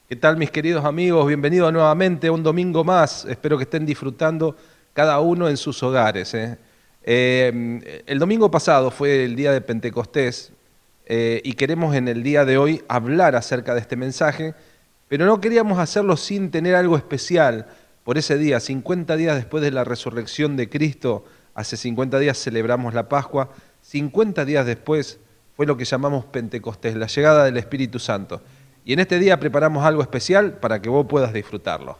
¿Qué tal, mis queridos amigos? Bienvenidos nuevamente a un domingo más. Espero que estén disfrutando cada uno en sus hogares. El domingo pasado fue el día de Pentecostés y queremos en el día de hoy hablar acerca de este mensaje, pero no queríamos hacerlo sin tener algo especial por ese día. 50 días después de la resurrección de Cristo, hace 50 días celebramos la Pascua. 50 días después fue lo que llamamos Pentecostés, la llegada del Espíritu Santo. Y en este día preparamos algo especial para que vos puedas disfrutarlo.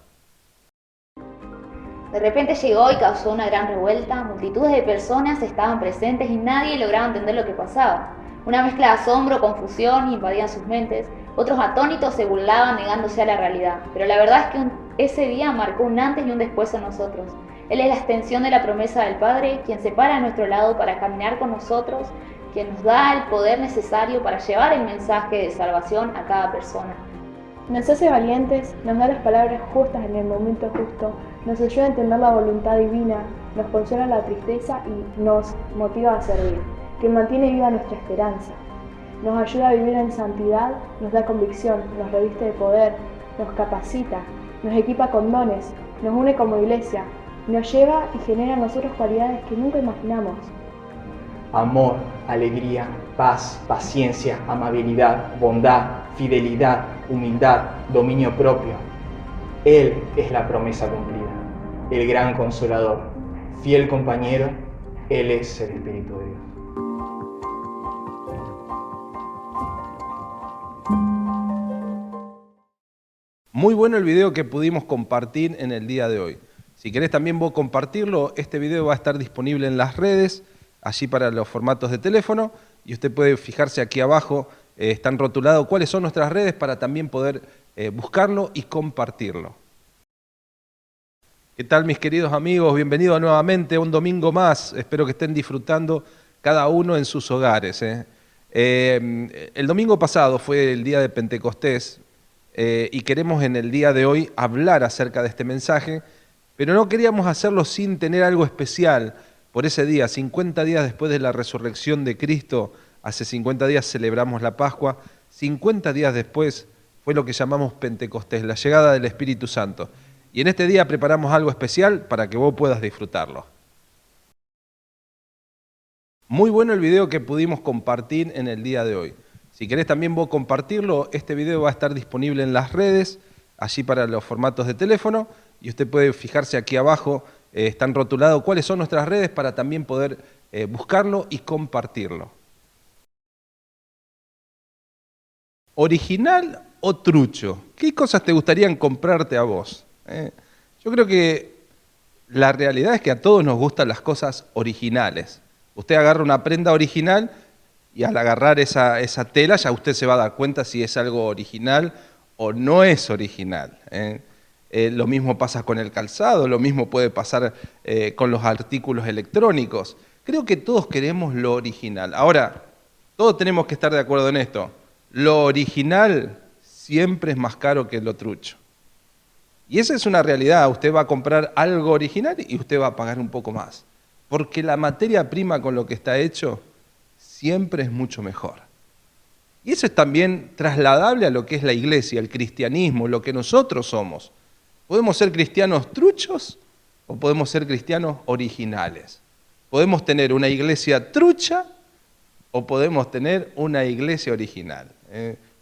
De repente llegó y causó una gran revuelta, multitudes de personas estaban presentes y nadie lograba entender lo que pasaba. Una mezcla de asombro, confusión invadían sus mentes, otros atónitos se burlaban negándose a la realidad, pero la verdad es que ese día marcó un antes y un después en nosotros. Él es la extensión de la promesa del Padre, quien se para a nuestro lado para caminar con nosotros, quien nos da el poder necesario para llevar el mensaje de salvación a cada persona. Nos hace valientes, nos da las palabras justas en el momento justo, nos ayuda a entender la voluntad divina, nos consuela la tristeza y nos motiva a servir, que mantiene viva nuestra esperanza. Nos ayuda a vivir en santidad, nos da convicción, nos reviste de poder, nos capacita, nos equipa con dones, nos une como iglesia, nos lleva y genera en nosotros cualidades que nunca imaginamos. Amor, alegría, paz, paciencia, amabilidad, bondad, fidelidad, humildad, dominio propio. Él es la promesa cumplida, el gran consolador, fiel compañero. Él es el Espíritu de Dios. Muy bueno el video que pudimos compartir en el día de hoy. Si querés también vos compartirlo, este video va a estar disponible en las redes, allí para los formatos de teléfono, y usted puede fijarse aquí abajo, están rotulados cuáles son nuestras redes para también poder buscarlo y compartirlo. ¿Qué tal, mis queridos amigos? Bienvenidos nuevamente a un domingo más. Espero que estén disfrutando cada uno en sus hogares. El domingo pasado fue el día de Pentecostés y queremos en el día de hoy hablar acerca de este mensaje, pero no queríamos hacerlo sin tener algo especial por ese día. 50 días después de la resurrección de Cristo, hace 50 días celebramos la Pascua. 50 días después fue lo que llamamos Pentecostés, la llegada del Espíritu Santo. Y en este día preparamos algo especial para que vos puedas disfrutarlo. Muy bueno el video que pudimos compartir en el día de hoy. Si querés también vos compartirlo, este video va a estar disponible en las redes, allí para los formatos de teléfono, y usted puede fijarse aquí abajo, están rotulados cuáles son nuestras redes para también poder buscarlo y compartirlo. ¿Original o trucho? ¿Qué cosas te gustarían comprarte a vos? Yo creo que la realidad es que a todos nos gustan las cosas originales. Usted agarra una prenda original y al agarrar esa tela ya usted se va a dar cuenta si es algo original o no es original. Lo mismo pasa con el calzado, lo mismo puede pasar con los artículos electrónicos. Creo que todos queremos lo original. Ahora, todos tenemos que estar de acuerdo en esto. Lo original siempre es más caro que lo trucho. Y esa es una realidad. Usted va a comprar algo original y usted va a pagar un poco más. Porque la materia prima con lo que está hecho siempre es mucho mejor. Y eso es también trasladable a lo que es la iglesia, el cristianismo, lo que nosotros somos. ¿Podemos ser cristianos truchos o podemos ser cristianos originales? ¿Podemos tener una iglesia trucha o podemos tener una iglesia original?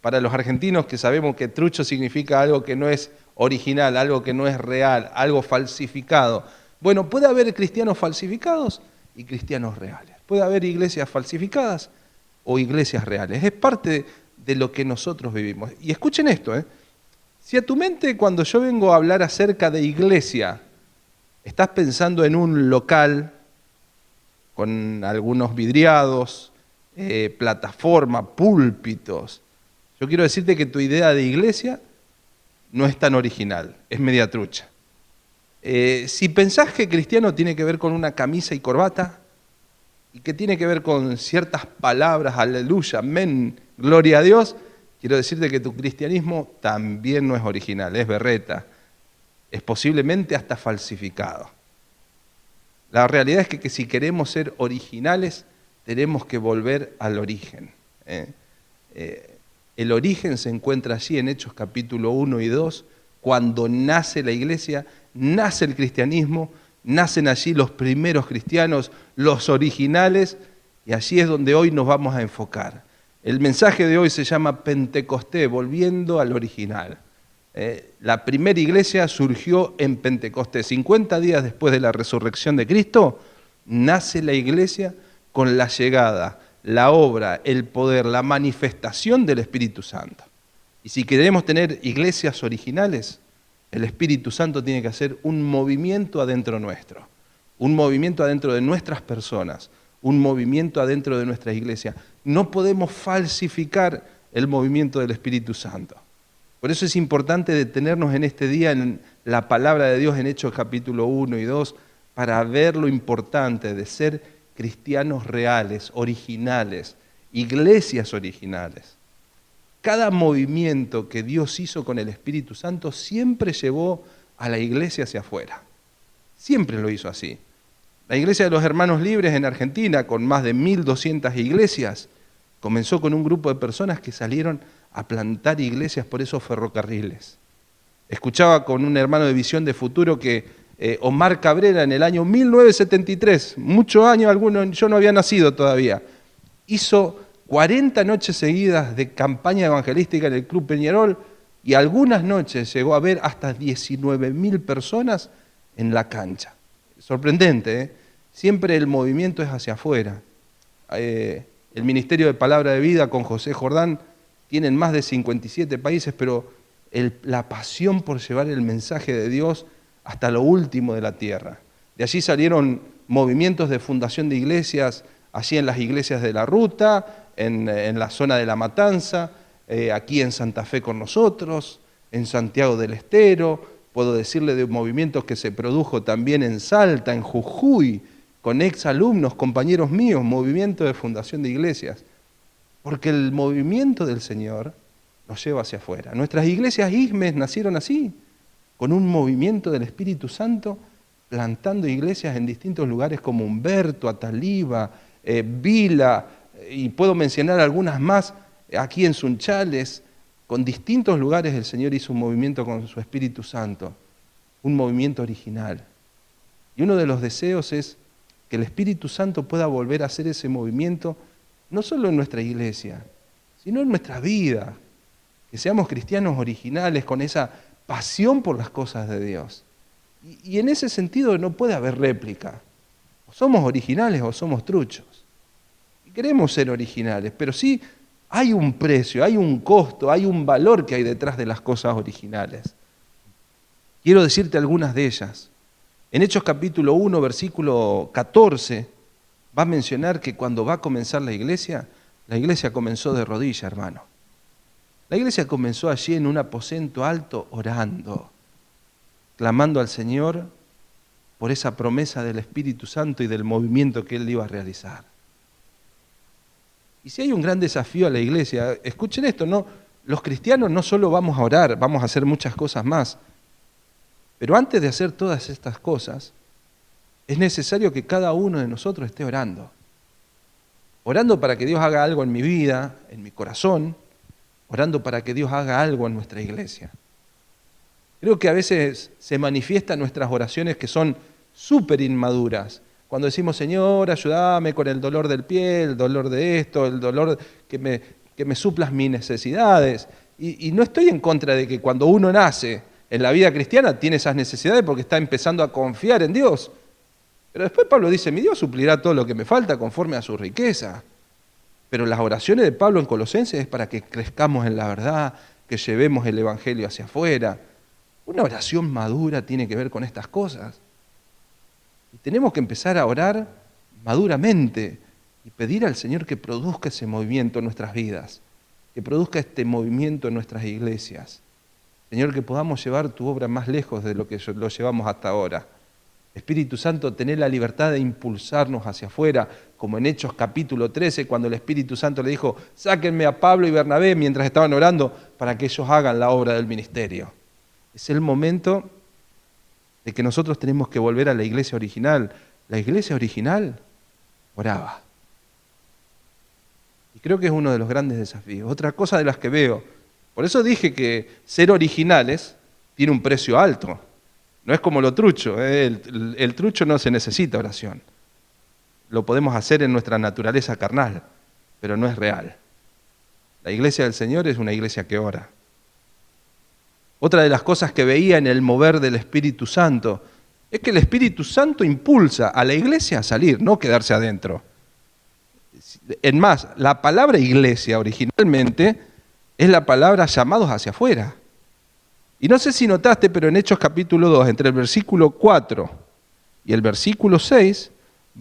Para los argentinos que sabemos que trucho significa algo que no es original, algo que no es real, algo falsificado. Bueno, puede haber cristianos falsificados y cristianos reales. Puede haber iglesias falsificadas o iglesias reales. Es parte de lo que nosotros vivimos. Y escuchen esto, si a tu mente cuando yo vengo a hablar acerca de iglesia, estás pensando en un local con algunos vidriados, plataforma, púlpitos, yo quiero decirte que tu idea de iglesia no es tan original, es media trucha. Si pensás que cristiano tiene que ver con una camisa y corbata, y que tiene que ver con ciertas palabras, aleluya, amén, gloria a Dios, quiero decirte que tu cristianismo también no es original, es berreta, es posiblemente hasta falsificado. La realidad es que si queremos ser originales, tenemos que volver al origen. El origen se encuentra allí en Hechos capítulo 1 y 2, cuando nace la iglesia, nace el cristianismo, nacen allí los primeros cristianos, los originales, y allí es donde hoy nos vamos a enfocar. El mensaje de hoy se llama Pentecostés, volviendo al original. La primera iglesia surgió en Pentecostés. 50 días después de la resurrección de Cristo, nace la iglesia con la llegada, la obra, el poder, la manifestación del Espíritu Santo. Y si queremos tener iglesias originales, el Espíritu Santo tiene que hacer un movimiento adentro nuestro, un movimiento adentro de nuestras personas, un movimiento adentro de nuestra iglesia. No podemos falsificar el movimiento del Espíritu Santo. Por eso es importante detenernos en este día en la palabra de Dios en Hechos capítulo 1 y 2 para ver lo importante de ser cristianos reales, originales, iglesias originales. Cada movimiento que Dios hizo con el Espíritu Santo siempre llevó a la iglesia hacia afuera. Siempre lo hizo así. La Iglesia de los Hermanos Libres en Argentina, con más de 1.200 iglesias, comenzó con un grupo de personas que salieron a plantar iglesias por esos ferrocarriles. Escuchaba con un hermano de Visión de Futuro que Omar Cabrera en el año 1973, muchos años, algunos, yo no había nacido todavía, hizo 40 noches seguidas de campaña evangelística en el Club Peñarol y algunas noches llegó a ver hasta 19.000 personas en la cancha. Sorprendente, ¿eh? Siempre el movimiento es hacia afuera. El Ministerio de Palabra de Vida con José Jordán tienen más de 57 países, pero la pasión por llevar el mensaje de Dios hasta lo último de la tierra. De allí salieron movimientos de fundación de iglesias, allí en las iglesias de la Ruta, en la zona de La Matanza, aquí en Santa Fe con nosotros, en Santiago del Estero. Puedo decirle de movimientos que se produjo también en Salta, en Jujuy, con exalumnos, compañeros míos, movimiento de fundación de iglesias. Porque el movimiento del Señor nos lleva hacia afuera. Nuestras iglesias ISMES nacieron así, con un movimiento del Espíritu Santo, plantando iglesias en distintos lugares como Humberto, Ataliba, Vila, y puedo mencionar algunas más, aquí en Sunchales, con distintos lugares el Señor hizo un movimiento con su Espíritu Santo, un movimiento original. Y uno de los deseos es que el Espíritu Santo pueda volver a hacer ese movimiento, no solo en nuestra iglesia, sino en nuestra vida, que seamos cristianos originales con esa pasión por las cosas de Dios. Y en ese sentido no puede haber réplica. O somos originales o somos truchos. Y queremos ser originales, pero sí hay un precio, hay un costo, hay un valor que hay detrás de las cosas originales. Quiero decirte algunas de ellas. En Hechos capítulo 1, versículo 14, va a mencionar que cuando va a comenzar la iglesia comenzó de rodillas, hermano. La iglesia comenzó allí en un aposento alto orando, clamando al Señor por esa promesa del Espíritu Santo y del movimiento que Él iba a realizar. Y si hay un gran desafío a la iglesia, escuchen esto, ¿no? Los cristianos no solo vamos a orar, vamos a hacer muchas cosas más, pero antes de hacer todas estas cosas, es necesario que cada uno de nosotros esté orando. Orando para que Dios haga algo en mi vida, en mi corazón, orando para que Dios haga algo en nuestra iglesia. Creo que a veces se manifiestan nuestras oraciones que son súper inmaduras. Cuando decimos, Señor, ayúdame con el dolor del pie, el dolor de esto, el dolor que me suplas mis necesidades. Y no estoy en contra de que cuando uno nace en la vida cristiana tiene esas necesidades porque está empezando a confiar en Dios. Pero después Pablo dice, mi Dios suplirá todo lo que me falta conforme a su riqueza. Pero las oraciones de Pablo en Colosenses es para que crezcamos en la verdad, que llevemos el Evangelio hacia afuera. Una oración madura tiene que ver con estas cosas. Y tenemos que empezar a orar maduramente y pedir al Señor que produzca ese movimiento en nuestras vidas, que produzca este movimiento en nuestras iglesias. Señor, que podamos llevar tu obra más lejos de lo que lo llevamos hasta ahora. Espíritu Santo, tener la libertad de impulsarnos hacia afuera, como en Hechos capítulo 13, cuando el Espíritu Santo le dijo, sáquenme a Pablo y Bernabé mientras estaban orando para que ellos hagan la obra del ministerio. Es el momento de que nosotros tenemos que volver a la iglesia original. La iglesia original oraba. Y creo que es uno de los grandes desafíos. Otra cosa de las que veo, por eso dije que ser originales tiene un precio alto. No es como lo trucho, el trucho no se necesita oración. Lo podemos hacer en nuestra naturaleza carnal, pero no es real. La iglesia del Señor es una iglesia que ora. Otra de las cosas que veía en el mover del Espíritu Santo es que el Espíritu Santo impulsa a la iglesia a salir, no quedarse adentro. En más, la palabra iglesia originalmente es la palabra llamados hacia afuera. Y no sé si notaste, pero en Hechos capítulo 2, entre el versículo 4 y el versículo 6,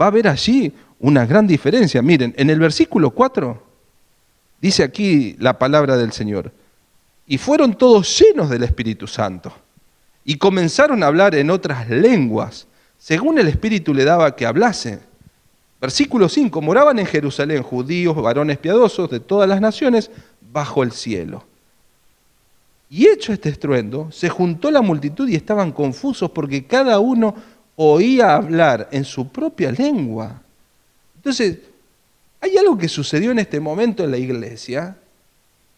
va a haber allí una gran diferencia. Miren, en el versículo 4 dice aquí la palabra del Señor: y fueron todos llenos del Espíritu Santo, y comenzaron a hablar en otras lenguas, según el Espíritu le daba que hablase. Versículo 5, moraban en Jerusalén judíos, varones piadosos de todas las naciones, bajo el cielo. Y hecho este estruendo, se juntó la multitud y estaban confusos porque cada uno oía hablar en su propia lengua. Entonces, hay algo que sucedió en este momento en la iglesia,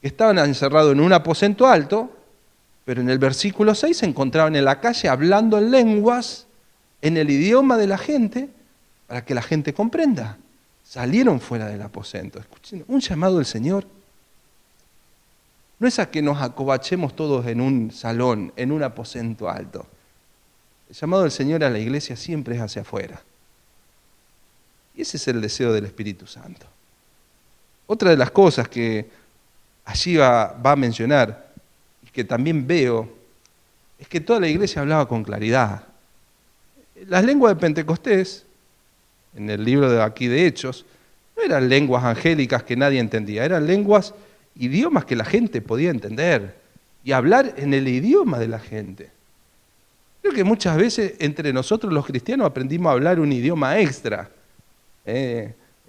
que estaban encerrados en un aposento alto, pero en el versículo 6 se encontraban en la calle hablando en lenguas, en el idioma de la gente, para que la gente comprenda. Salieron fuera del aposento. Escuchen, un llamado del Señor no es a que nos acobachemos todos en un salón, en un aposento alto. El llamado del Señor a la iglesia siempre es hacia afuera. Y ese es el deseo del Espíritu Santo. Otra de las cosas que allí va a mencionar, y que también veo, es que toda la iglesia hablaba con claridad. Las lenguas de Pentecostés, en el libro de aquí de Hechos, no eran lenguas angélicas que nadie entendía, eran lenguas, idiomas que la gente podía entender y hablar en el idioma de la gente. Creo que muchas veces entre nosotros los cristianos aprendimos a hablar un idioma extra.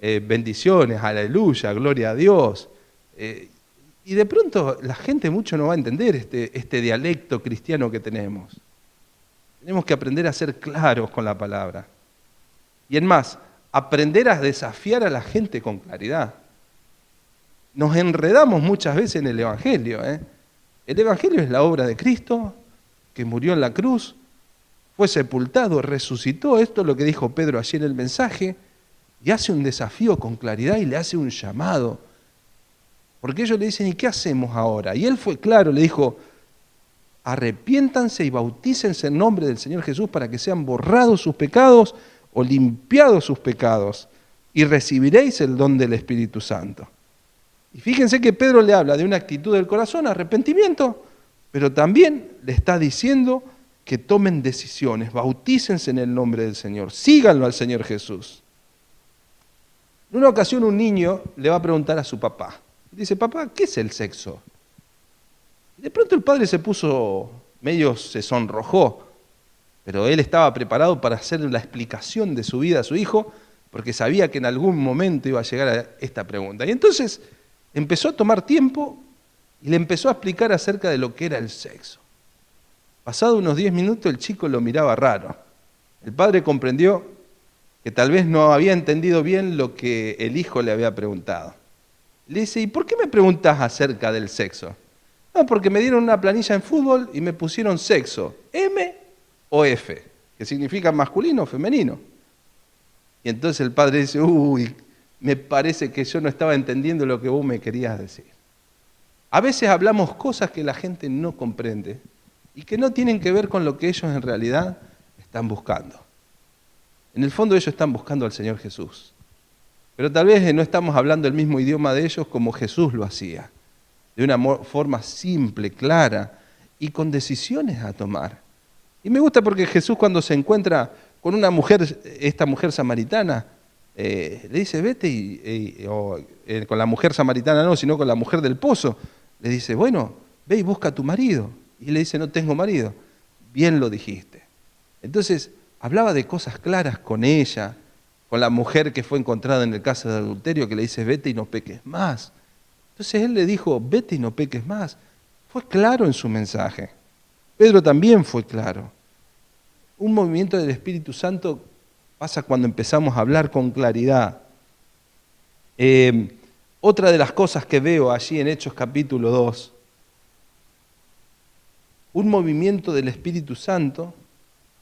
Bendiciones, aleluya, gloria a Dios. Y de pronto la gente mucho no va a entender este dialecto cristiano que tenemos. Tenemos que aprender a ser claros con la palabra. Y en más, aprender a desafiar a la gente con claridad. Nos enredamos muchas veces en el Evangelio. El Evangelio es la obra de Cristo, que murió en la cruz, fue sepultado, resucitó. Esto es lo que dijo Pedro ayer en el mensaje, y hace un desafío con claridad y le hace un llamado. Porque ellos le dicen, ¿y qué hacemos ahora? Y él fue claro, le dijo, arrepiéntanse y bautícense en nombre del Señor Jesús para que sean borrados sus pecados o limpiados sus pecados, y recibiréis el don del Espíritu Santo. Y fíjense que Pedro le habla de una actitud del corazón, arrepentimiento, pero también le está diciendo que tomen decisiones, bautícense en el nombre del Señor, síganlo al Señor Jesús. En una ocasión un niño le va a preguntar a su papá, dice, papá, ¿qué es el sexo? Y de pronto el padre se sonrojó, pero él estaba preparado para hacer la explicación de su vida a su hijo, porque sabía que en algún momento iba a llegar a esta pregunta. Y entonces empezó a tomar tiempo y le empezó a explicar acerca de lo que era el sexo. Pasado unos 10 minutos el chico lo miraba raro. El padre comprendió que tal vez no había entendido bien lo que el hijo le había preguntado. Le dice, ¿y por qué me preguntas acerca del sexo? No, porque me dieron una planilla en fútbol y me pusieron sexo, M o F, que significa masculino o femenino. Y entonces el padre dice, uy, me parece que yo no estaba entendiendo lo que vos me querías decir. A veces hablamos cosas que la gente no comprende y que no tienen que ver con lo que ellos en realidad están buscando. En el fondo ellos están buscando al Señor Jesús. Pero tal vez no estamos hablando el mismo idioma de ellos como Jesús lo hacía, de una forma simple, clara y con decisiones a tomar. Y me gusta porque Jesús cuando se encuentra con una mujer, esta mujer samaritana, le dice, vete con la mujer samaritana no, sino con la mujer del pozo. Le dice, bueno, ve y busca a tu marido. Y le dice, no tengo marido. Bien lo dijiste. Entonces, hablaba de cosas claras con ella, con la mujer que fue encontrada en el caso de adulterio, que le dice, vete y no peques más. Entonces él le dijo, vete y no peques más. Fue claro en su mensaje. Pedro también fue claro. Un movimiento del Espíritu Santo pasa cuando empezamos a hablar con claridad. Otra de las cosas que veo allí en Hechos capítulo 2, un movimiento del Espíritu Santo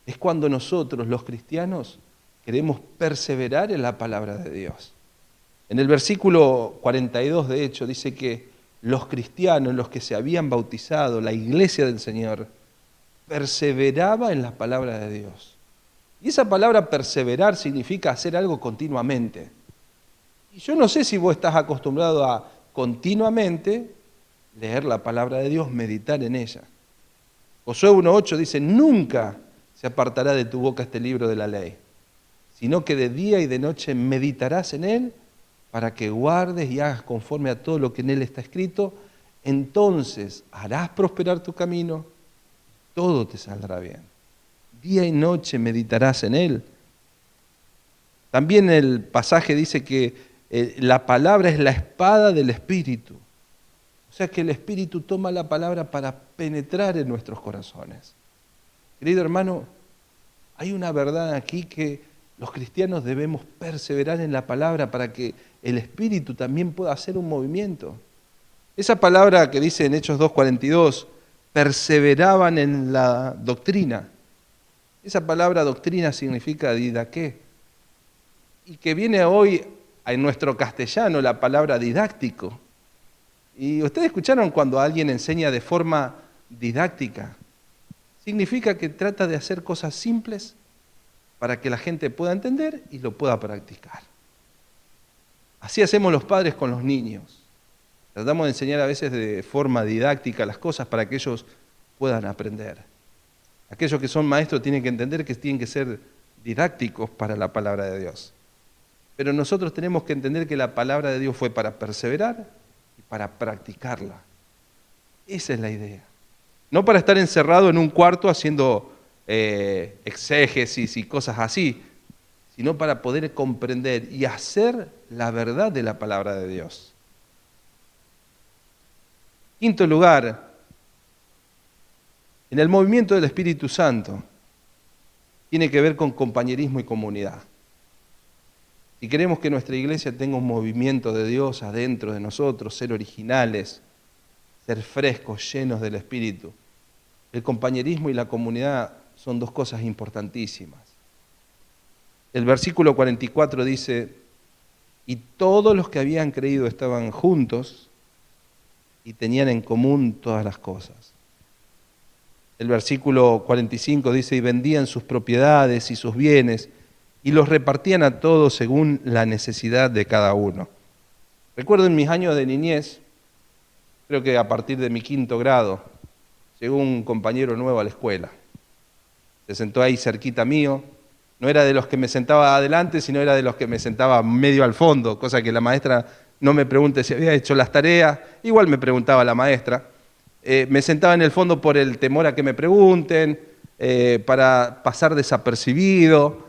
es cuando nosotros, los cristianos, queremos perseverar en la palabra de Dios. En el versículo 42, de hecho, dice que los cristianos, los que se habían bautizado, la iglesia del Señor, perseveraba en la palabra de Dios. Y esa palabra perseverar significa hacer algo continuamente. Y yo no sé si vos estás acostumbrado a continuamente leer la palabra de Dios, meditar en ella. Josué 1:8 dice, nunca se apartará de tu boca este libro de la ley, sino que de día y de noche meditarás en él para que guardes y hagas conforme a todo lo que en él está escrito, entonces harás prosperar tu camino, todo te saldrá bien. Día y noche meditarás en él. También el pasaje dice que la palabra es la espada del Espíritu. O sea que el Espíritu toma la palabra para penetrar en nuestros corazones. Querido hermano, hay una verdad aquí que los cristianos debemos perseverar en la palabra para que el Espíritu también pueda hacer un movimiento. Esa palabra que dice en Hechos 2:42, perseveraban en la doctrina. Esa palabra doctrina significa didaqué. Y que viene hoy en nuestro castellano la palabra didáctico. Y ustedes escucharon cuando alguien enseña de forma didáctica. Significa que trata de hacer cosas simples para que la gente pueda entender y lo pueda practicar. Así hacemos los padres con los niños. Tratamos de enseñar a veces de forma didáctica las cosas para que ellos puedan aprender. Aquellos que son maestros tienen que entender que tienen que ser didácticos para la palabra de Dios. Pero nosotros tenemos que entender que la palabra de Dios fue para perseverar y para practicarla. Esa es la idea. No para estar encerrado en un cuarto haciendo exégesis y cosas así, sino para poder comprender y hacer la verdad de la palabra de Dios. Quinto lugar, en el movimiento del Espíritu Santo, tiene que ver con compañerismo y comunidad. Si queremos que nuestra iglesia tenga un movimiento de Dios adentro de nosotros, ser originales, ser frescos, llenos del Espíritu, el compañerismo y la comunidad son dos cosas importantísimas. El versículo 44 dice, y todos los que habían creído estaban juntos y tenían en común todas las cosas. El versículo 45 dice, y vendían sus propiedades y sus bienes y los repartían a todos según la necesidad de cada uno. Recuerdo en mis años de niñez, creo que a partir de mi 5º grado, llegó un compañero nuevo a la escuela. Se sentó ahí cerquita mío. No era de los que me sentaba adelante, sino era de los que me sentaba medio al fondo, cosa que la maestra no me pregunte si había hecho las tareas. Igual me preguntaba la maestra. Me sentaba en el fondo por el temor a que me pregunten, para pasar desapercibido.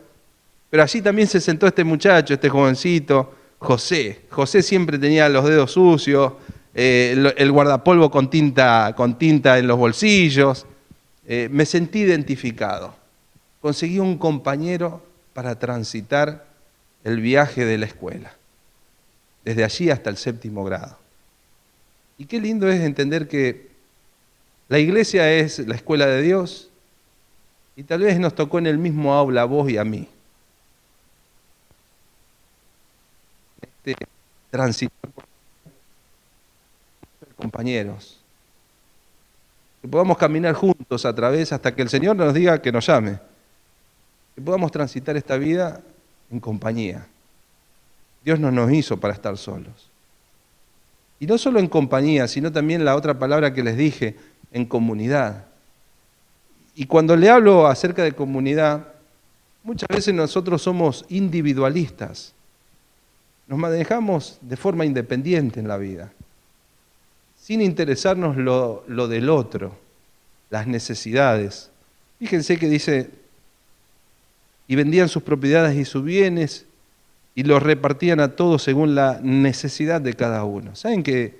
Pero allí también se sentó este muchacho, este jovencito, José. José siempre tenía los dedos sucios, el guardapolvo con tinta en los bolsillos. Me sentí identificado. Conseguí un compañero para transitar el viaje de la escuela, desde allí hasta el 7º grado. Y qué lindo es entender que la iglesia es la escuela de Dios y tal vez nos tocó en el mismo aula a vos y a mí. Transitar compañeros. Que podamos caminar juntos a través hasta que el Señor nos diga que nos llame. Que podamos transitar esta vida en compañía. Dios no nos hizo para estar solos. Y no solo en compañía, sino también la otra palabra que les dije, en comunidad. Y cuando le hablo acerca de comunidad, muchas veces nosotros somos individualistas. Nos manejamos de forma independiente en la vida, sin interesarnos lo del otro, las necesidades. Fíjense que dice, y vendían sus propiedades y sus bienes y los repartían a todos según la necesidad de cada uno. ¿Saben que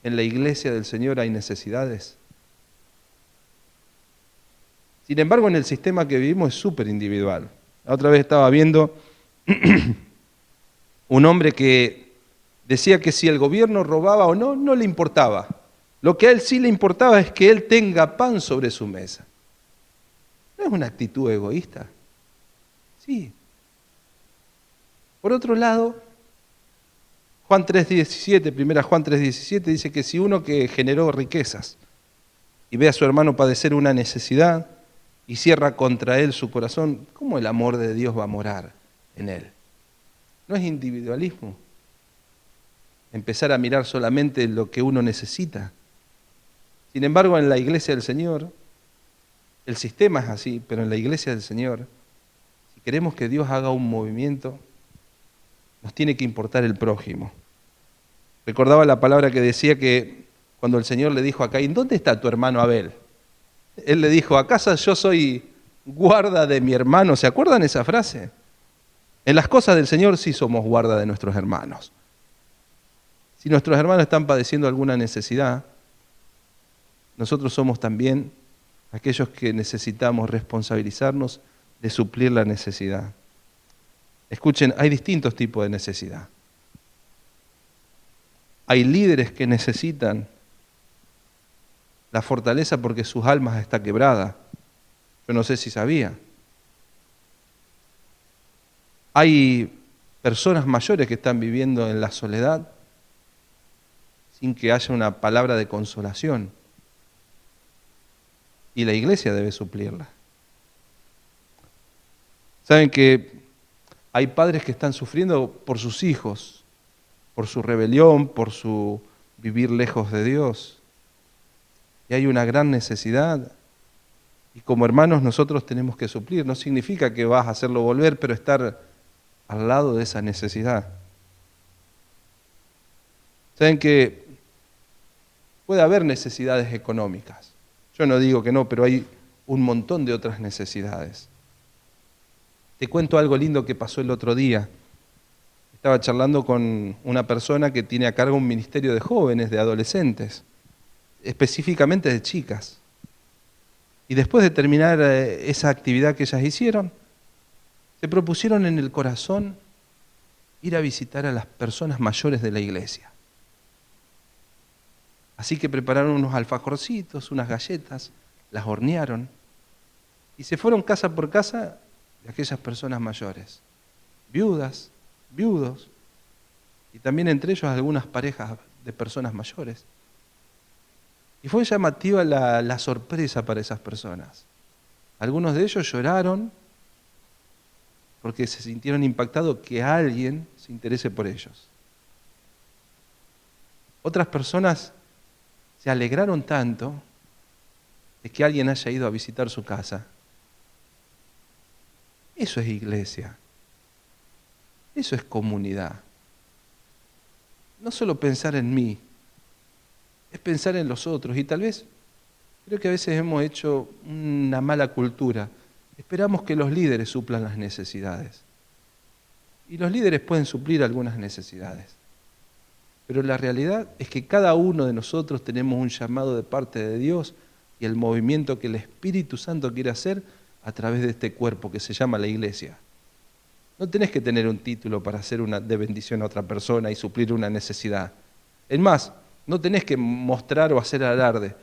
en la iglesia del Señor hay necesidades? Sin embargo, en el sistema que vivimos es súper individual. La otra vez estaba viendo un hombre que Decía que si el gobierno robaba o no, no le importaba. Lo que a él sí le importaba es que él tenga pan sobre su mesa. ¿No es una actitud egoísta? Sí. Por otro lado, Juan 3:17, primera Juan 3:17, dice que si uno que generó riquezas y ve a su hermano padecer una necesidad y cierra contra él su corazón, ¿cómo el amor de Dios va a morar en él? ¿No es individualismo? Empezar a mirar solamente lo que uno necesita. Sin embargo, en la iglesia del Señor, el sistema es así, pero en la iglesia del Señor, si queremos que Dios haga un movimiento, nos tiene que importar el prójimo. Recordaba la palabra que decía que cuando el Señor le dijo a Caín, ¿dónde está tu hermano Abel? Él le dijo, ¿acaso yo soy guarda de mi hermano? ¿Se acuerdan esa frase? En las cosas del Señor sí somos guarda de nuestros hermanos. Si nuestros hermanos están padeciendo alguna necesidad, nosotros somos también aquellos que necesitamos responsabilizarnos de suplir la necesidad. Escuchen, hay distintos tipos de necesidad. Hay líderes que necesitan la fortaleza porque sus almas están quebradas. Yo no sé si sabía. Hay personas mayores que están viviendo en la soledad sin que haya una palabra de consolación. Y la iglesia debe suplirla. Saben que hay padres que están sufriendo por sus hijos, por su rebelión, por su vivir lejos de Dios. Y hay una gran necesidad. Y como hermanos nosotros tenemos que suplir. No significa que vas a hacerlo volver, pero estar al lado de esa necesidad. Saben que puede haber necesidades económicas. Yo no digo que no, pero hay un montón de otras necesidades. Te cuento algo lindo que pasó el otro día. Estaba charlando con una persona que tiene a cargo un ministerio de jóvenes, de adolescentes, específicamente de chicas. Y después de terminar esa actividad que ellas hicieron, se propusieron en el corazón ir a visitar a las personas mayores de la iglesia. Así que prepararon unos alfajorcitos, unas galletas, las hornearon y se fueron casa por casa de aquellas personas mayores, viudas, viudos, y también entre ellos algunas parejas de personas mayores. Y fue llamativa la sorpresa para esas personas. Algunos de ellos lloraron porque se sintieron impactados que alguien se interese por ellos. Otras personas se alegraron tanto de que alguien haya ido a visitar su casa. Eso es iglesia. Eso es comunidad. No solo pensar en mí, es pensar en los otros. Y tal vez, creo que a veces hemos hecho una mala cultura. Esperamos que los líderes suplan las necesidades. Y los líderes pueden suplir algunas necesidades. Pero la realidad es que cada uno de nosotros tenemos un llamado de parte de Dios y el movimiento que el Espíritu Santo quiere hacer a través de este cuerpo que se llama la iglesia. No tenés que tener un título para hacer de bendición a otra persona y suplir una necesidad. Es más, no tenés que mostrar o hacer alarde.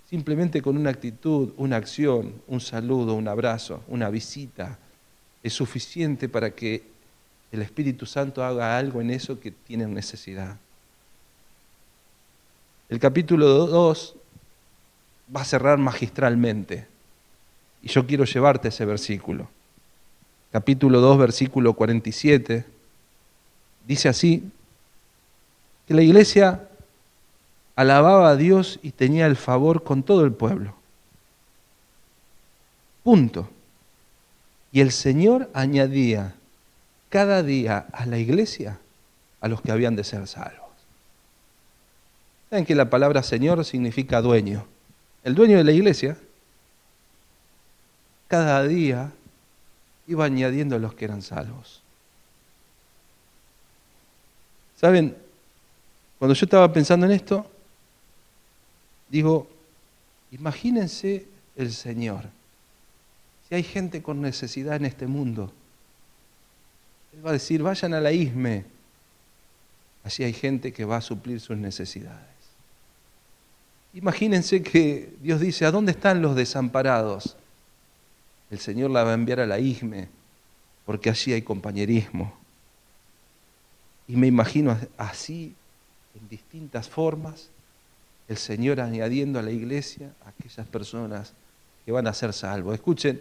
Simplemente con una actitud, una acción, un saludo, un abrazo, una visita, es suficiente para que el Espíritu Santo haga algo en eso que tienen necesidad. El capítulo 2 va a cerrar magistralmente. Y yo quiero llevarte a ese versículo. Capítulo 2, versículo 47. Dice así, que la iglesia alababa a Dios y tenía el favor con todo el pueblo. Punto. Y el Señor añadía cada día a la iglesia a los que habían de ser salvos. ¿Saben que la palabra Señor significa dueño? El dueño de la iglesia cada día iba añadiendo a los que eran salvos. ¿Saben? Cuando yo estaba pensando en esto, digo, imagínense el Señor. Si hay gente con necesidad en este mundo, Él va a decir, vayan a la ISME, allí hay gente que va a suplir sus necesidades. Imagínense que Dios dice, ¿a dónde están los desamparados? El Señor la va a enviar a la IJME, porque allí hay compañerismo. Y me imagino así, en distintas formas, el Señor añadiendo a la iglesia a aquellas personas que van a ser salvos. Escuchen,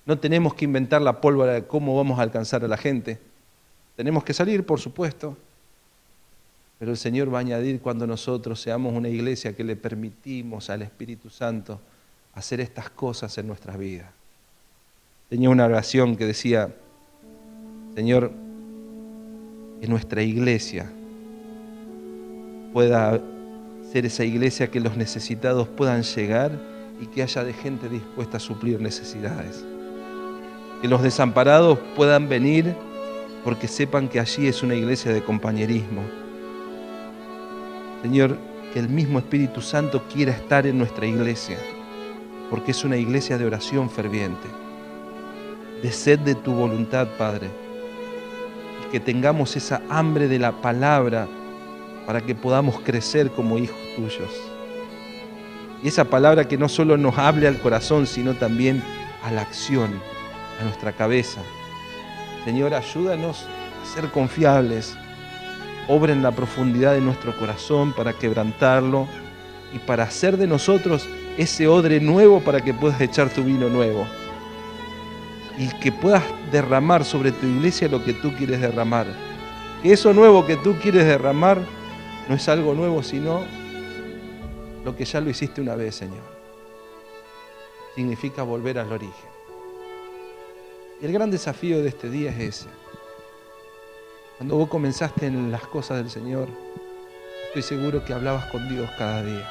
no tenemos que inventar la pólvora de cómo vamos a alcanzar a la gente. Tenemos que salir, por supuesto, pero el Señor va a añadir cuando nosotros seamos una iglesia que le permitimos al Espíritu Santo hacer estas cosas en nuestras vidas. Tenía una oración que decía, Señor, que nuestra iglesia pueda ser esa iglesia que los necesitados puedan llegar y que haya de gente dispuesta a suplir necesidades. Que los desamparados puedan venir porque sepan que allí es una iglesia de compañerismo. Señor, que el mismo Espíritu Santo quiera estar en nuestra iglesia, porque es una iglesia de oración ferviente, de sed de tu voluntad, Padre, y que tengamos esa hambre de la palabra para que podamos crecer como hijos tuyos. Y esa palabra que no solo nos hable al corazón, sino también a la acción, a nuestra cabeza. Señor, ayúdanos a ser confiables. Obra en la profundidad de nuestro corazón para quebrantarlo y para hacer de nosotros ese odre nuevo para que puedas echar tu vino nuevo. Y que puedas derramar sobre tu iglesia lo que tú quieres derramar. Que eso nuevo que tú quieres derramar no es algo nuevo, sino lo que ya lo hiciste una vez, Señor. Significa volver al origen. Y el gran desafío de este día es ese. Cuando vos comenzaste en las cosas del Señor, estoy seguro que hablabas con Dios cada día.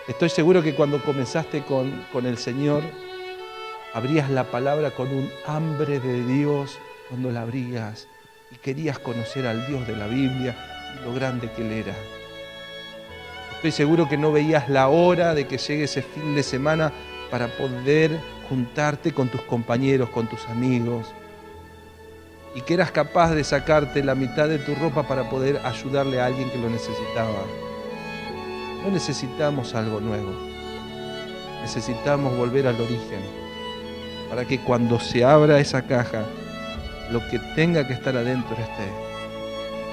Estoy seguro que cuando comenzaste con el Señor, abrías la palabra con un hambre de Dios cuando la abrías y querías conocer al Dios de la Biblia y lo grande que Él era. Estoy seguro que no veías la hora de que llegue ese fin de semana para poder juntarte con tus compañeros, con tus amigos, y que eras capaz de sacarte la mitad de tu ropa para poder ayudarle a alguien que lo necesitaba. No necesitamos algo nuevo, necesitamos volver al origen, para que cuando se abra esa caja, lo que tenga que estar adentro esté,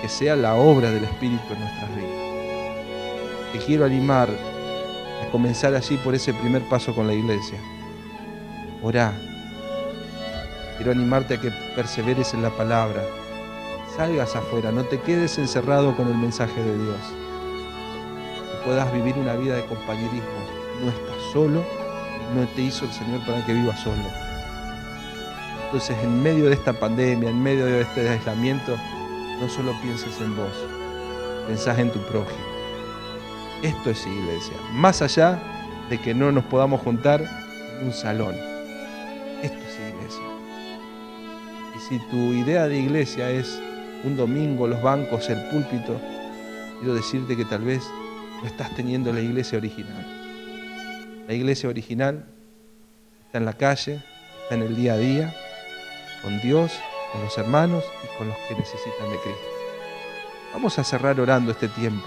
que sea la obra del Espíritu en nuestras vidas. Te quiero animar a comenzar allí por ese primer paso con la iglesia. Orá. Quiero animarte a que perseveres en la palabra. Salgas afuera, no te quedes encerrado con el mensaje de Dios. Que puedas vivir una vida de compañerismo. No estás solo, no te hizo el Señor para que vivas solo. Entonces, en medio de esta pandemia, en medio de este aislamiento, no solo pienses en vos, pensás en tu prójimo. Esto es iglesia, más allá de que no nos podamos juntar en un salón. Esto es iglesia. Y si tu idea de iglesia es un domingo, los bancos, el púlpito, quiero decirte que tal vez no estás teniendo la iglesia original. La iglesia original está en la calle, está en el día a día, con Dios, con los hermanos y con los que necesitan de Cristo. Vamos a cerrar orando este tiempo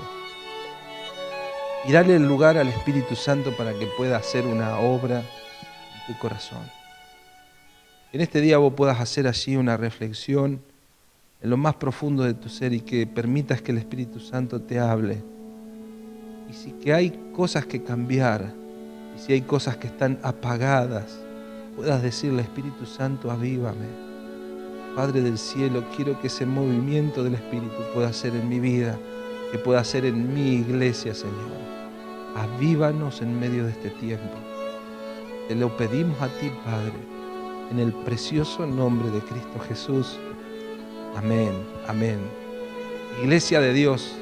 y darle el lugar al Espíritu Santo para que pueda hacer una obra en tu corazón. En este día vos puedas hacer allí una reflexión en lo más profundo de tu ser y que permitas que el Espíritu Santo te hable. Y si que hay cosas que cambiar, y si hay cosas que están apagadas, puedas decirle, Espíritu Santo, avívame. Padre del cielo, quiero que ese movimiento del Espíritu pueda ser en mi vida, que pueda ser en mi iglesia, Señor. Avívanos en medio de este tiempo. Te lo pedimos a ti, Padre, en el precioso nombre de Cristo Jesús. Amén, amén. Iglesia de Dios,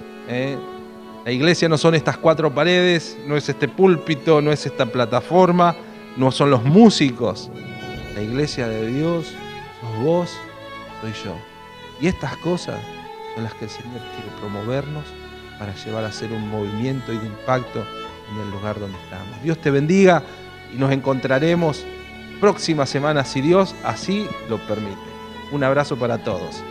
La iglesia no son estas 4 paredes, no es este púlpito, no es esta plataforma, no son los músicos. La iglesia de Dios sos vos, soy yo. Y estas cosas son las que el Señor quiere promovernos para llevar a hacer un movimiento y de impacto en el lugar donde estamos. Dios te bendiga y nos encontraremos próxima semana si Dios así lo permite. Un abrazo para todos.